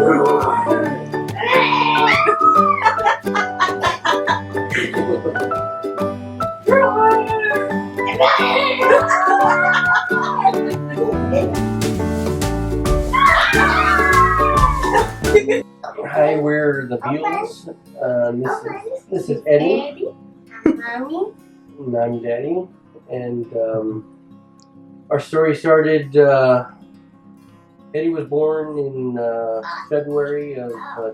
Hi, we're the Beals. This is Eddie. Mommy. And I'm Daddy. And our story started. Eddie was born in February of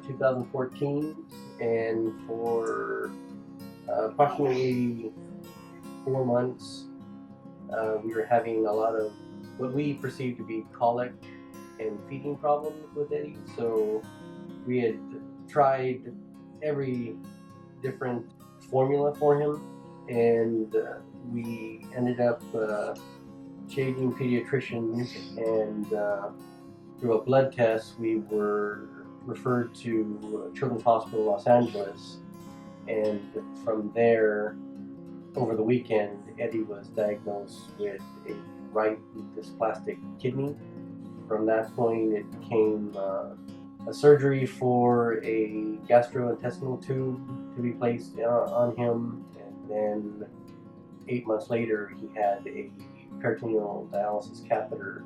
2014, and for approximately 4 months, we were having a lot of what we perceived to be colic and feeding problems with Eddie. So we had tried every different formula for him, and we ended up changing pediatricians, and through a blood test we were referred to Children's Hospital Los Angeles, and from there, over the weekend, Eddie was diagnosed with a right dysplastic kidney. From that point, it became a surgery for a gastrointestinal tube to be placed on him, and then 8 months later he had a peritoneal dialysis catheter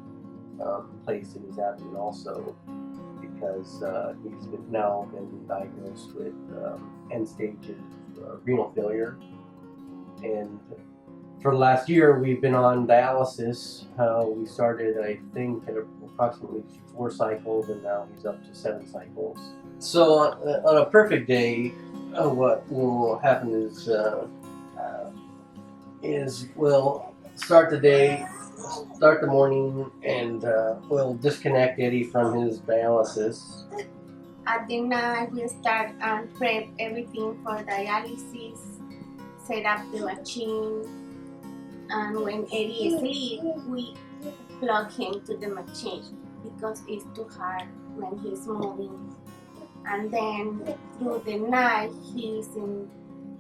placed in his abdomen also, because he's now been diagnosed with end stages renal failure. And for the last year we've been on dialysis. We started, I think, at approximately 4 cycles, and now he's up to 7 cycles. So on a perfect day, what will happen is we'll start the day, start the morning, and we'll disconnect Eddie from his dialysis. At the night, we start and prep everything for dialysis, set up the machine, and when Eddie is asleep, we plug him to the machine because it's too hard when he's moving. And then through the night, he's in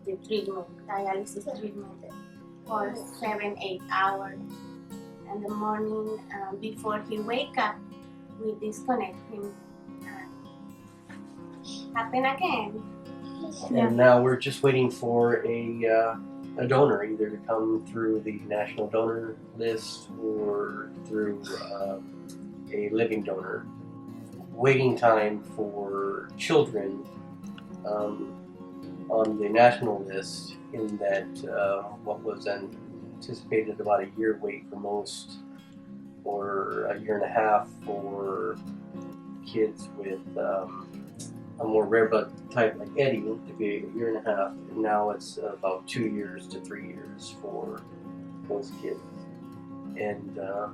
the treatment, dialysis treatment, for 7-8 hours. And the morning, before he wake up, we disconnect him and happen again. And now we're just waiting for a donor, either to come through the national donor list or through a living donor. Waiting time for children on the national list, in that what was anticipated about a year wait for most, or a year and a half for kids with a more rare blood type like Eddie, to be a year and a half, and now it's about 2 years to 3 years for those kids. And the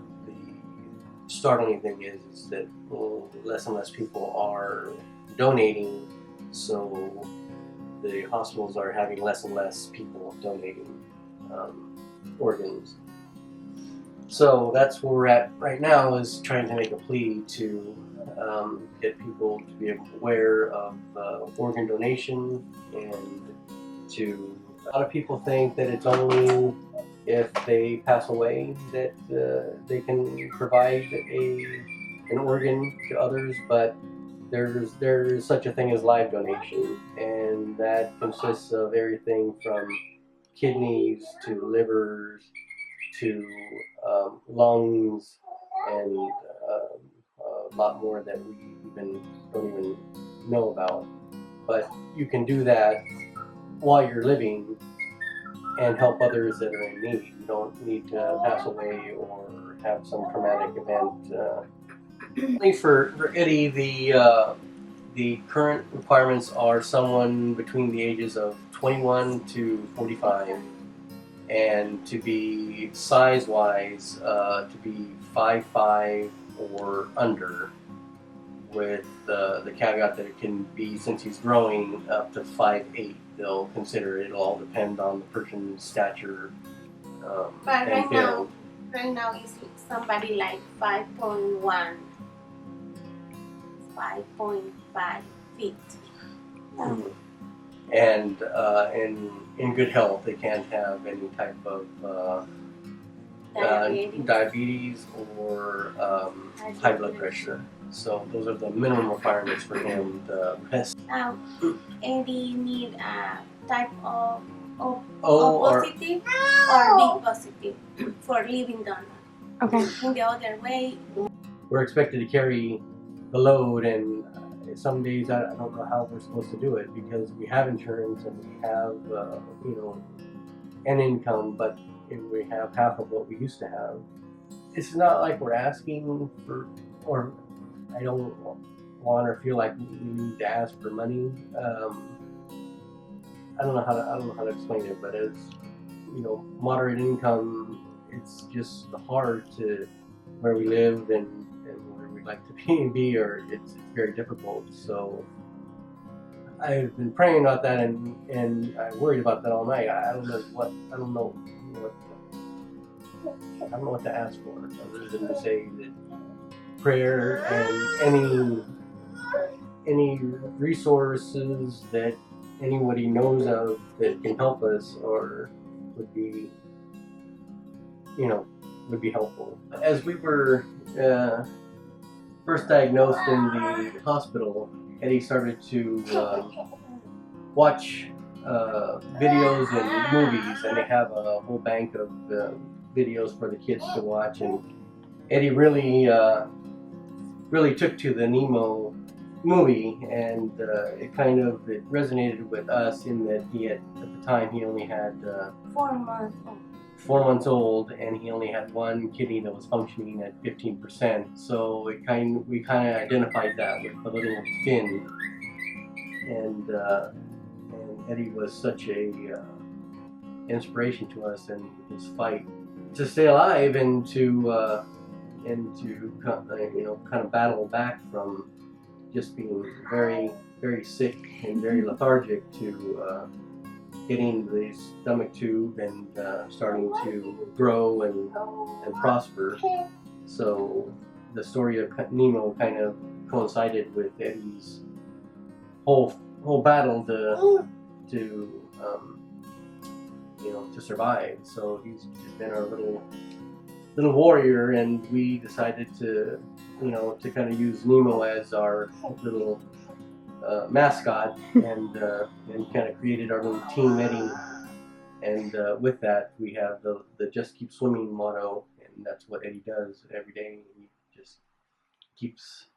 startling thing is that less and less people are donating, so the hospitals are having less and less people donating organs. So that's where we're at right now, is trying to make a plea to get people to be aware of organ donation, and a lot of people think that it's only if they pass away that they can provide an organ to others, but there's such a thing as live donation, and that consists of everything from kidneys to livers to lungs, and a lot more that we don't even know about. But you can do that while you're living and help others that are in need. You don't need to pass away or have some traumatic event. For Eddie, the current requirements are someone between the ages of 21 to 45, and to be size-wise, to be 5'5" or under, with the caveat that it can be, since he's growing, up to 5'8". They'll consider it. It'll all depend on the person's stature But and build. right now is somebody like 5.1, 5.5 feet. And in good health, they can't have any type of diabetes or high blood pressure. So those are the minimum requirements for him. The PES Now, Eddie need a type of O or positive or B positive for living donor. Okay. In the other way, we're expected to carry the load, and some days I don't know how we're supposed to do it because we have insurance and we have an income, but we have half of what we used to have. It's not like we're asking for, or I don't want or feel like we need to ask for money. I don't know how to explain it, but as moderate income, it's just hard to where we live and where we'd like to be, or it's very difficult. So I've been praying about that, and I worried about that all night. I don't know what to ask for other than to say that prayer and any resources that anybody knows of that can help us or would be helpful. As we were first diagnosed in the hospital, Eddie started to watch videos and movies, and they have a whole bank of videos for the kids to watch. And Eddie really took to the Nemo movie, and it resonated with us in that at the time he only had 4 months old. 4 months old, and he only had one kidney that was functioning at 15%. So we kind of identified that with the little fin, and Eddie was such a inspiration to us in his fight to stay alive and to kind of battle back from just being very, very sick and very lethargic to getting the stomach tube and starting to grow and prosper. So the story of Nemo kind of coincided with Eddie's whole battle to survive. So he's been our little warrior, and we decided to kind of use Nemo as our little mascot, and kind of created our little Team Eddie. And with that, we have the Just Keep Swimming motto, and that's what Eddie does every day. He just keeps